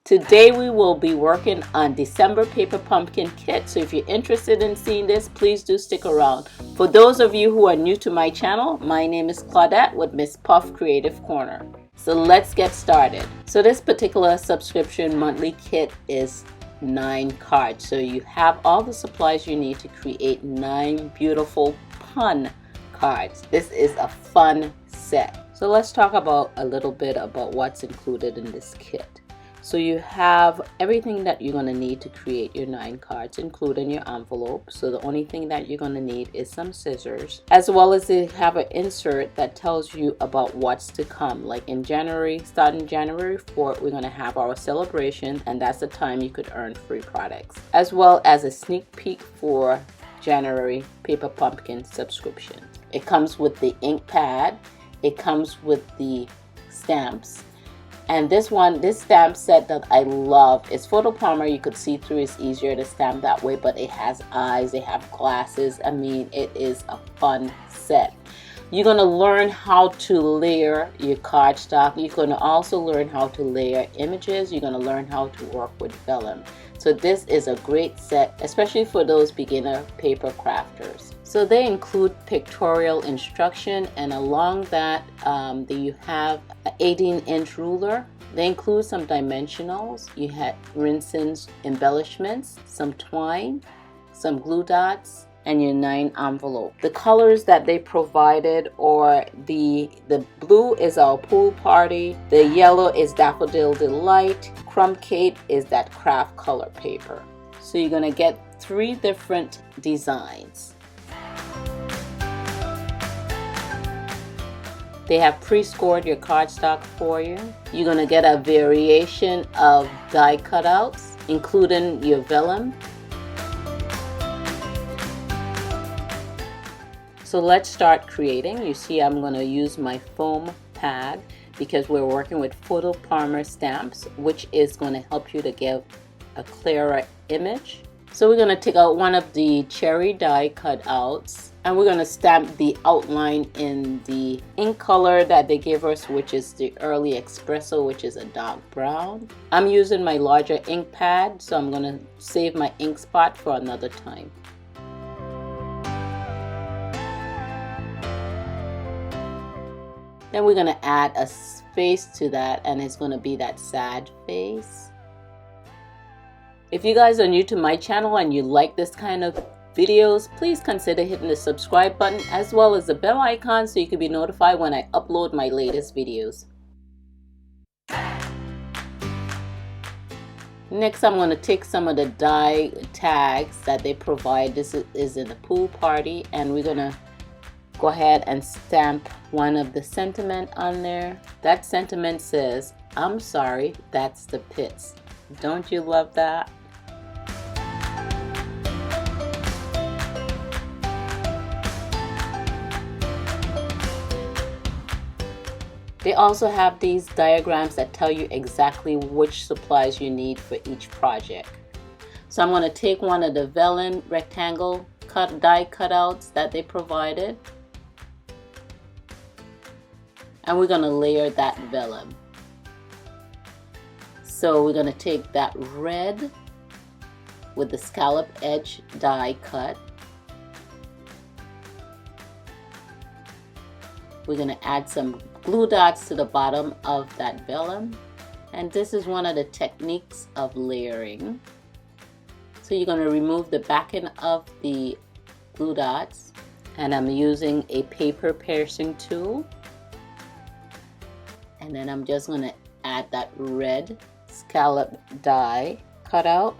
Today we will be working on December paper pumpkin kit. So if you're interested in seeing this, please do stick around. For those of you who are new to my channel, my name is Claudette with MsPuff Creative Corner. So let's get started. So this particular subscription monthly kit is 9 cards. So you have all the supplies you need to create 9 beautiful pun cards. This is a fun set. So let's talk about a little bit about what's included in this kit. So you have everything that you're going to need to create your 9 cards, including your envelope. So the only thing that you're going to need is some scissors, as well as they have an insert that tells you about what's to come. Like in January, starting January 4th, we're going to have our celebration, and that's the time you could earn free products, as well as a sneak peek for January paper pumpkin subscription. It comes with the ink pad, it comes with the stamps. And this stamp set that I love is photopolymer. You could see through, it's easier to stamp that way, but it has eyes, they have glasses. I mean, it is a fun set. You're going to learn how to layer your cardstock. You're going to also learn how to layer images. You're going to learn how to work with vellum. So this is a great set, especially for those beginner paper crafters. So they include pictorial instruction, and along that you have an 18-inch ruler. They include some dimensionals. You have rinsings, embellishments, some twine, some glue dots, and your 9 envelope. The colors that they provided are the blue is our pool party, the yellow is daffodil delight, crumb cake is that craft color paper. So you're gonna get 3 different designs. They have pre-scored your cardstock for you. You're gonna get a variation of die cutouts, including your vellum. So let's start creating. You see I'm going to use my foam pad because we're working with photopolymer stamps, which is going to help you to give a clearer image. So we're going to take out one of the cherry die cutouts, and we're going to stamp the outline in the ink color that they gave us, which is the early espresso, which is a dark brown. I'm using my larger ink pad, so I'm going to save my ink spot for another time. Then we're going to add a face to that, and it's going to be that sad face. If you guys are new to my channel and you like this kind of videos, please consider hitting the subscribe button as well as the bell icon so you can be notified when I upload my latest videos. Next, I'm going to take some of the die tags that they provide. This is in the pool party, and we're going to go ahead and stamp one of the sentiment on there. That sentiment says, "I'm sorry, that's the pits." Don't you love that? They also have these diagrams that tell you exactly which supplies you need for each project. So I'm going to take one of the vellum rectangle die cutouts that they provided, and we're going to layer that vellum. So we're going to take that red with the scallop edge die cut. We're going to add some glue dots to the bottom of that vellum, and this is one of the techniques of layering. So you're going to remove the backing of the glue dots, and I'm using a paper piercing tool. And then I'm just going to add that red scallop die cutout,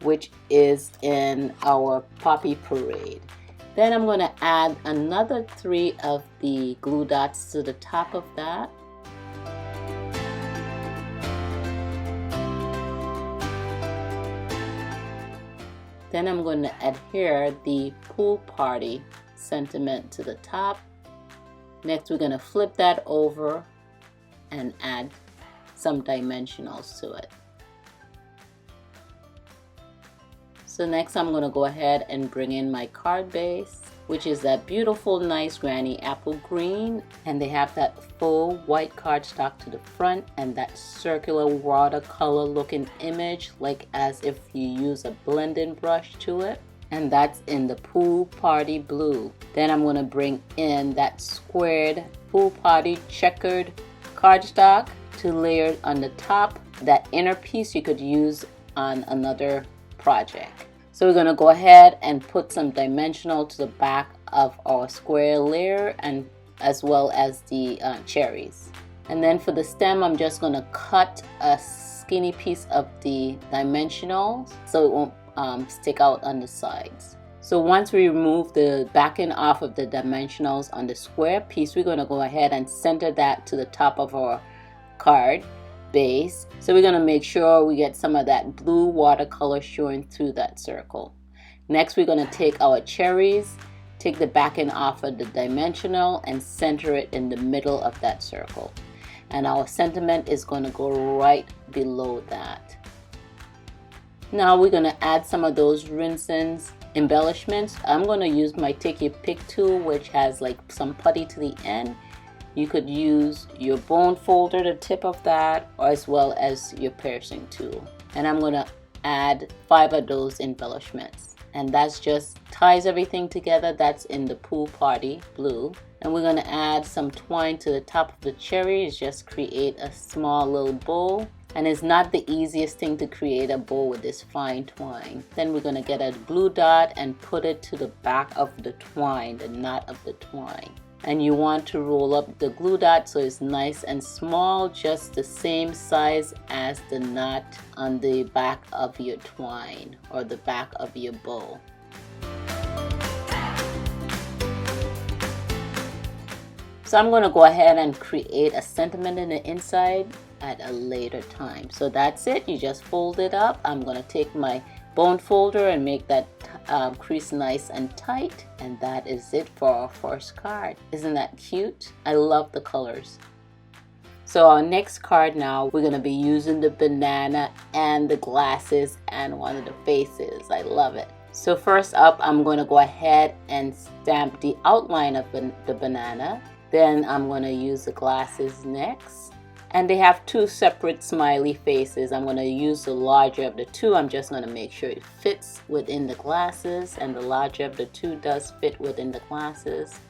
which is in our poppy parade. Then I'm going to add another 3 of the glue dots to the top of that. Then I'm going to adhere the pool party sentiment to the top. Next, we're going to flip that over and add some dimensionals to it. So next I'm going to go ahead and bring in my card base, which is that beautiful, nice granny apple green. And they have that full white cardstock to the front and that circular watercolor looking image, like as if you use a blending brush to it. And that's in the Pool Party Blue. Then I'm going to bring in that squared Pool Party checkered cardstock to layer on the top. That inner piece you could use on another project. So we're going to go ahead and put some dimensional to the back of our square layer, and as well as the cherries. And then for the stem, I'm just going to cut a skinny piece of the dimensional so it won't stick out on the sides. So once we remove the backing off of the dimensionals on the square piece, we're going to go ahead and center that to the top of our card base. So we're going to make sure we get some of that blue watercolor showing through that circle. Next, we're going to take our cherries, take the backing off of the dimensional and center it in the middle of that circle. And our sentiment is going to go right below that. Now we're going to add some of those rinsings embellishments. I'm going to use my take your pick tool, which has like some putty to the end. You could use your bone folder, the tip of that, or as well as your piercing tool. And I'm going to add 5 of those embellishments. And that's just ties everything together. That's in the Pool Party Blue. And we're going to add some twine to the top of the cherries, just create a small little bow. And it's not the easiest thing to create a bow with this fine twine. Then we're going to get a glue dot and put it to the back of the twine, the knot of the twine. And you want to roll up the glue dot so it's nice and small, just the same size as the knot on the back of your twine or the back of your bow. So I'm going to go ahead and create a sentiment in the inside at a later time. So that's it. You just fold it up. I'm going to take my bone folder and make that crease nice and tight. And that is it for our first card. Isn't that cute? I love the colors. So our next card now, we're going to be using the banana and the glasses and one of the faces. I love it. So first up, I'm going to go ahead and stamp the outline of the banana. Then I'm going to use the glasses next. And they have 2 separate smiley faces. I'm going to use the larger of the 2. I'm just going to make sure it fits within the glasses. And the larger of the 2 does fit within the glasses.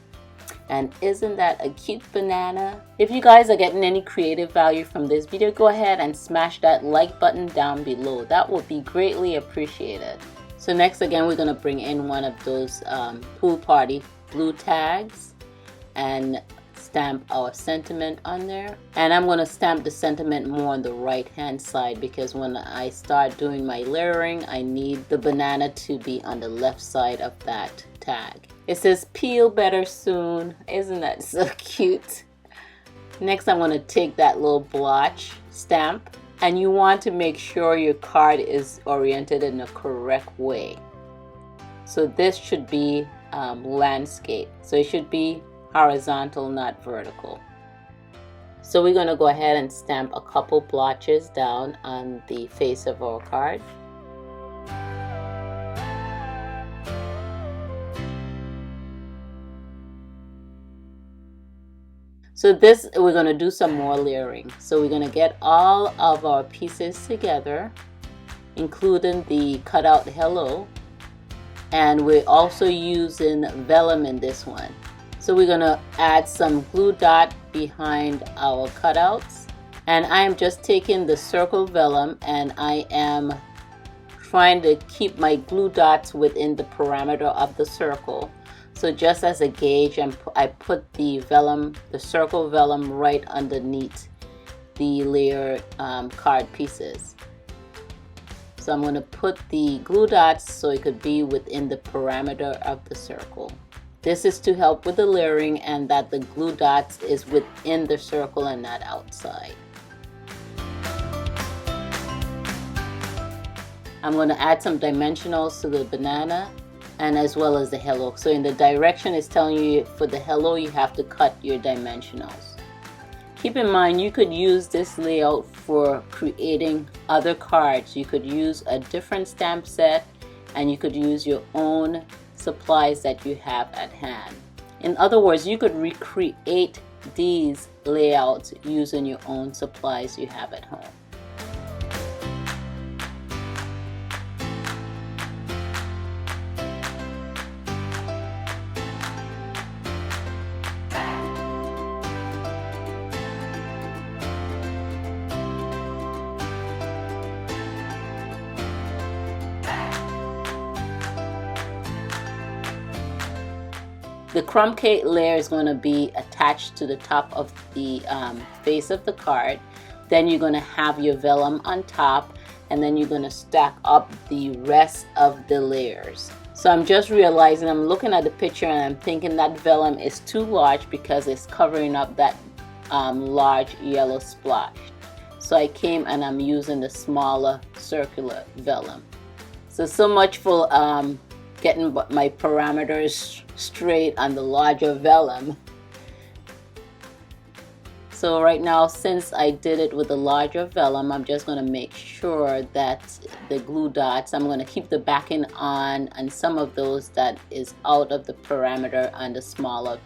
And isn't that a cute banana? If you guys are getting any creative value from this video, go ahead and smash that like button down below. That would be greatly appreciated. So next, again, we're going to bring in one of those Pool Party Blue tags and stamp our sentiment on there. And I'm going to stamp the sentiment more on the right hand side, because when I start doing my layering, I need the banana to be on the left side of that tag. It says peel better soon. Isn't that so cute? Next, I'm going to take that little blotch stamp, and you want to make sure your card is oriented in the correct way. So this should be landscape. So it should be horizontal, not vertical. So we're going to go ahead and stamp a couple blotches down on the face of our card. So this, we're going to do some more layering. So we're going to get all of our pieces together, including the cutout hello, and we're also using vellum in this one. So we're going to add some glue dot behind our cutouts, and I am just taking the circle vellum and I am trying to keep my glue dots within the parameter of the circle. So just as a gauge, I put the vellum, the circle vellum, right underneath the layer card pieces. So I'm going to put the glue dots so it could be within the parameter of the circle. This is to help with the layering and that the glue dots is within the circle and not outside. I'm going to add some dimensionals to the banana and as well as the hello. So in the direction it's telling you for the hello you have to cut your dimensionals. Keep in mind you could use this layout for creating other cards. You could use a different stamp set and you could use your own supplies that you have at hand. In other words, you could recreate these layouts using your own supplies you have at home. The crumb cake layer is going to be attached to the top of the face of the card. Then you're going to have your vellum on top, and then you're going to stack up the rest of the layers. So I'm just realizing, I'm looking at the picture and I'm thinking that vellum is too large because it's covering up that large yellow splotch. So I came and I'm using the smaller circular vellum. So much for getting my parameters straight on the larger vellum. So right now, since I did it with the larger vellum, I'm just going to make sure that the glue dots, I'm going to keep the backing on some of those that is out of the parameter on the smaller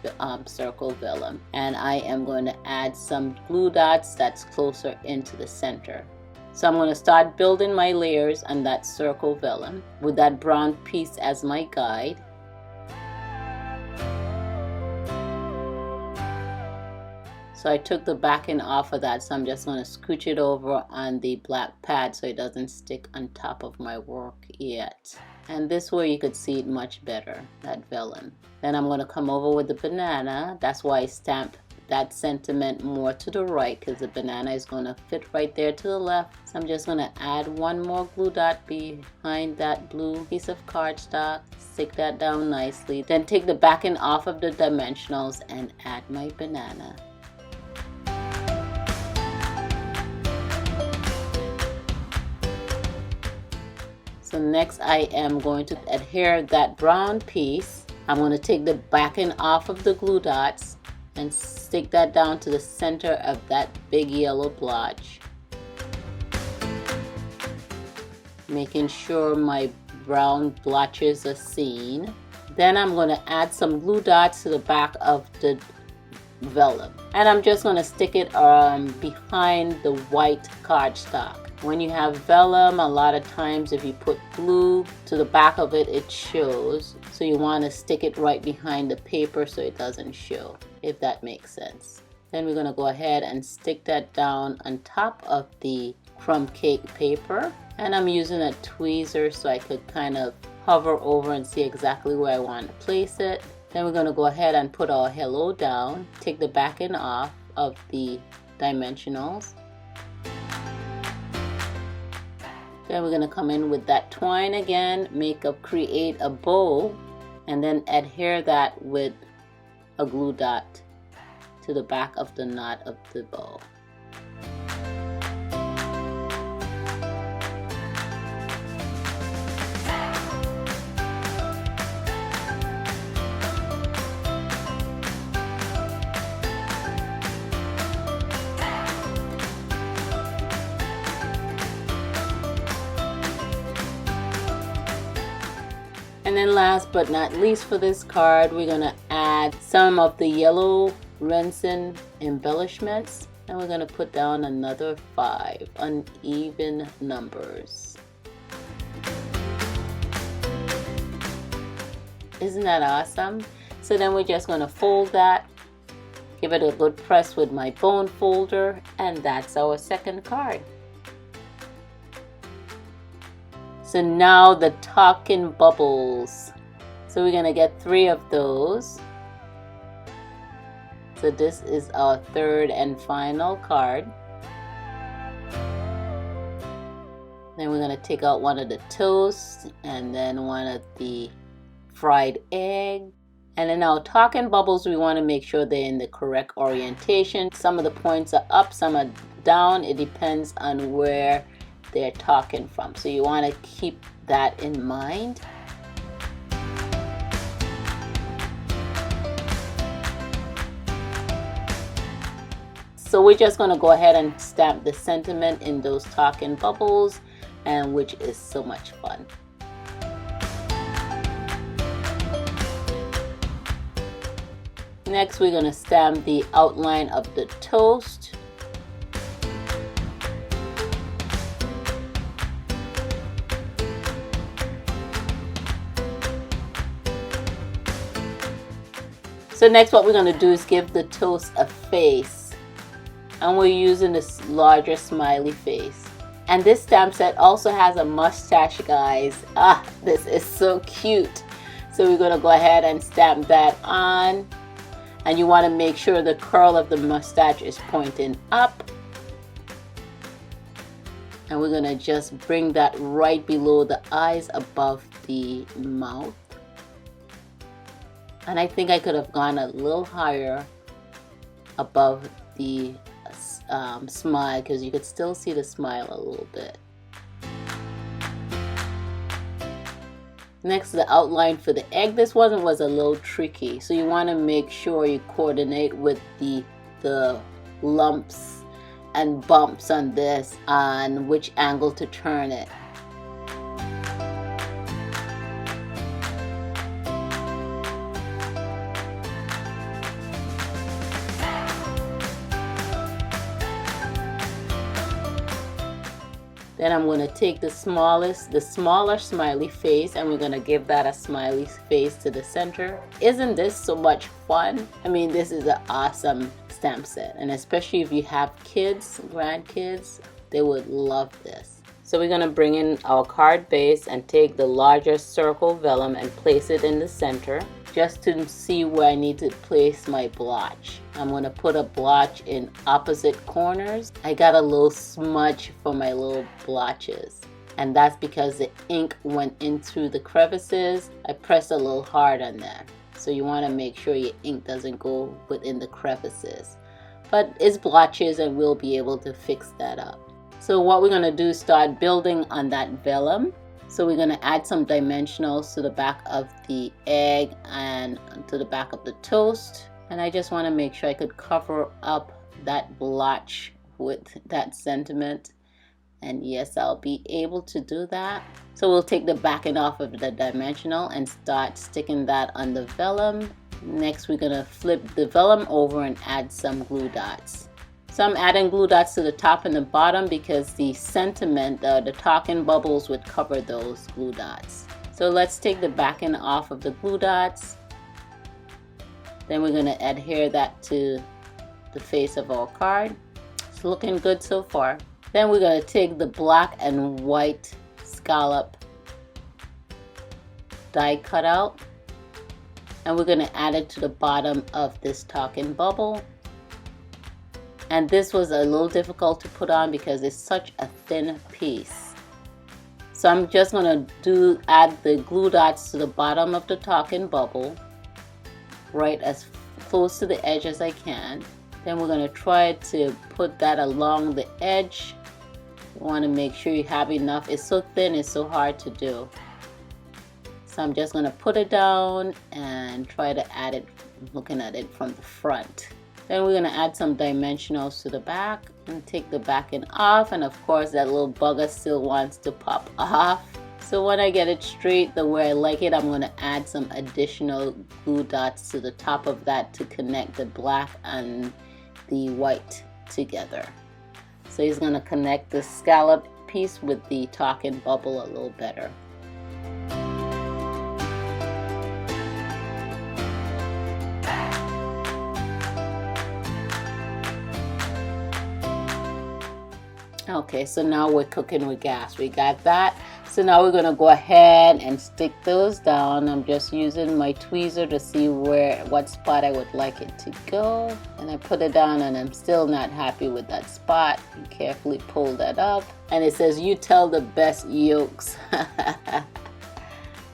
circle vellum. And I am going to add some glue dots that's closer into the center. So I'm going to start building my layers on that circle vellum with that brown piece as my guide. So I took the backing off of that, so I'm just going to scooch it over on the black pad so it doesn't stick on top of my work yet. And this way you could see it much better, that vellum. Then I'm going to come over with the banana. That's why I stamped that sentiment more to the right, because the banana is going to fit right there to the left. So I'm just going to add one more glue dot behind that blue piece of cardstock, stick that down nicely, then take the backing off of the dimensionals and add my banana. So next I am going to adhere that brown piece. I'm going to take the backing off of the glue dots and stick that down to the center of that big yellow blotch, making sure my brown blotches are seen. Then I'm going to add some glue dots to the back of the vellum, and I'm just going to stick it behind the white cardstock. When you have vellum, a lot of times if you put glue to the back of it, it shows. So you want to stick it right behind the paper so it doesn't show, if that makes sense. Then we're going to go ahead and stick that down on top of the crumb cake paper. And I'm using a tweezer so I could kind of hover over and see exactly where I want to place it. Then we're going to go ahead and put our hello down, take the backing off of the dimensionals. Then we're going to come in with that twine again, create a bow, and then adhere that with a glue dot to the back of the knot of the bow. And then last but not least for this card, we're going to add some of the yellow resin embellishments, and we're going to put down another 5 uneven numbers. Isn't that awesome? So then we're just going to fold that, give it a good press with my bone folder, and that's our second card. So now the talking bubbles. So we're going to get 3 of those. So this is our third and final card. Then we're going to take out one of the toast and then one of the fried egg. And then our talking bubbles, we want to make sure they're in the correct orientation. Some of the points are up, some are down. It depends on where they're talking from. So you want to keep that in mind. So we're just going to go ahead and stamp the sentiment in those talking bubbles, and which is so much fun. Next, we're going to stamp the outline of the toast. So next what we're going to do is give the toast a face. And we're using this larger smiley face. And this stamp set also has a mustache, guys. Ah, this is so cute. So we're going to go ahead and stamp that on. And you want to make sure the curl of the mustache is pointing up. And we're going to just bring that right below the eyes above the mouth. And I think I could have gone a little higher above the smile, because you could still see the smile a little bit. Next, the outline for the egg. This one was a little tricky, so you want to make sure you coordinate with the lumps and bumps on this on which angle to turn it. Then I'm going to take the smaller smiley face, and we're going to give that a smiley face to the center. Isn't this so much fun? I mean, this is an awesome stamp set, and especially if you have kids, grandkids, they would love this. So we're going to bring in our card base and take the larger circle vellum and place it in the center, just to see where I need to place my blotch. I'm going to put a blotch in opposite corners. I got a little smudge for my little blotches, and that's because the ink went into the crevices. I pressed a little hard on that. So you want to make sure your ink doesn't go within the crevices. But it's blotches, and we'll be able to fix that up. So what we're going to do is start building on that vellum. So we're going to add some dimensionals to the back of the egg and to the back of the toast. And I just want to make sure I could cover up that blotch with that sentiment. And yes, I'll be able to do that. So we'll take the backing off of the dimensional and start sticking that on the vellum. Next, we're going to flip the vellum over and add some glue dots. So I'm adding glue dots to the top and the bottom because the sentiment, the talking bubbles would cover those glue dots. So let's take the backing off of the glue dots. Then we're going to adhere that to the face of our card. It's looking good so far. Then we're going to take the black and white scallop die cutout, and we're going to add it to the bottom of this talking bubble. And this was a little difficult to put on because it's such a thin piece. So I'm just going to add the glue dots to the bottom of the talking bubble, right as close to the edge as I can. Then we're going to try to put that along the edge. You want to make sure you have enough. It's so thin, it's so hard to do. So I'm just going to put it down and try to add it, looking at it from the front. Then we're going to add some dimensionals to the back and take the backing off, and of course that little bugger still wants to pop off. So when I get it straight the way I like it, I'm going to add some additional glue dots to the top of that to connect the black and the white together. So he's going to connect the scallop piece with the talking bubble a little better. Okay, so now we're cooking with gas. We got that. So now we're going to go ahead and stick those down. I'm just using my tweezer to see what spot I would like it to go. And I put it down, and I'm still not happy with that spot. You carefully pull that up. And it says, you tell the best yolks.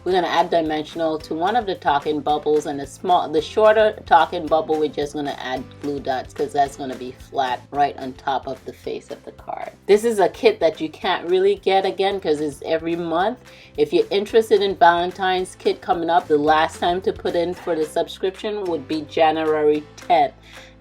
We're going to add dimensional to one of the talking bubbles, and the shorter talking bubble, we're just going to add glue dots because that's going to be flat right on top of the face of the card. This is a kit that you can't really get again because it's every month. If you're interested in Valentine's kit coming up, the last time to put in for the subscription would be January 10th.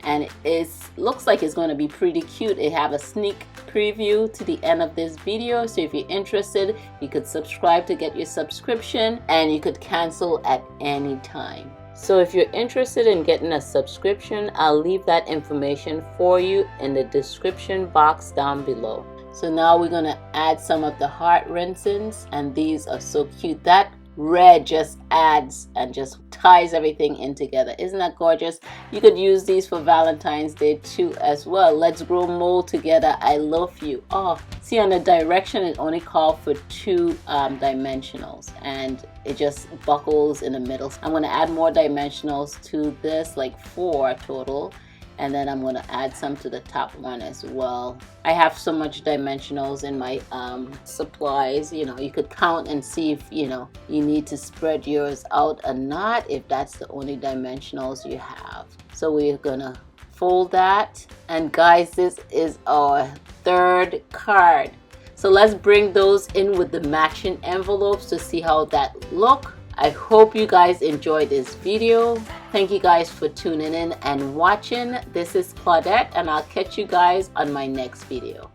And it looks like it's going to be pretty cute. It have a sneak preview to the end of this video, so if you're interested, you could subscribe to get your subscription, and you could cancel at any time. So if you're interested in getting a subscription, I'll leave that information for you in the description box down below. So now we're going to add some of the heart rinsings, and these are so cute. That red just adds and just ties everything in together. Isn't that gorgeous? You could use these for Valentine's Day too as well. Let's grow mold together. I love you. Oh, see, on the direction it only called for 2 dimensionals, and it just buckles in the middle. I'm going to add more dimensionals to this, like 4 total. And then I'm going to add some to the top one as well. I have so much dimensionals in my supplies. You know, you could count and see if, you know, you need to spread yours out or not, if that's the only dimensionals you have. So we're going to fold that. And guys, this is our 3rd card. So let's bring those in with the matching envelopes to see how that look. I hope you guys enjoyed this video. Thank you guys for tuning in and watching. This is Claudette, and I'll catch you guys on my next video.